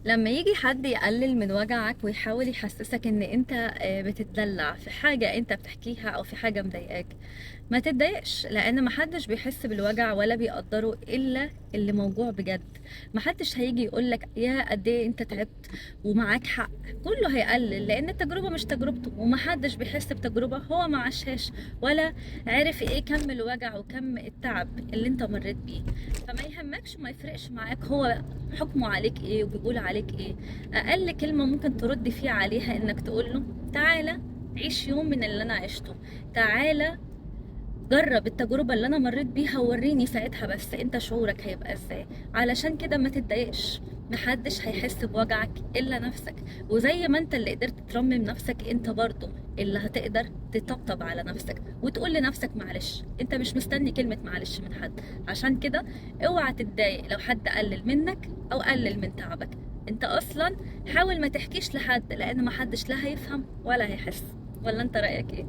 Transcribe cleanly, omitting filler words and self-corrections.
لما يجي حد يقلل من وجعك ويحاول يحسسك ان انت بتتدلع في حاجة انت بتحكيها او في حاجة مضايقاك، ما تتضايقش، لان محدش بيحس بالوجع ولا بيقدره الا اللي موجوع بجد. محدش هيجي يقولك يا قد ايه انت تعبت ومعاك حق. كله هيقلل لان التجربة مش تجربته، ومحدش بيحس بتجربة هو ما عاشهاش ولا عارف ايه كم الوجع وكم التعب اللي انت مريت بيه. فما يهمكش وما يفرقش معاك هو حكمه عليك ايه وبيقول عليك ايه. اقل كلمة ممكن ترد فيه عليها انك تقوله تعالى عيش يوم من اللي انا عشته، تعالى جرب التجربة اللي انا مريت بيها ووريني ساعتها بس انت شعورك هيبقى ازاي. علشان كده ما تتضايقش، محدش هيحس بوجعك الا نفسك. وزي ما انت اللي قدرت ترمم نفسك، انت برضو اللي هتقدر تطبطب على نفسك وتقول لنفسك معلش. انت مش مستني كلمة معلش من حد. عشان كده اوعى تتضايق لو حد قلل منك او قلل من تعبك. انت اصلا حاول ما تحكيش لحد، لان محدش لا هيفهم ولا هيحس. ولا انت رأيك ايه؟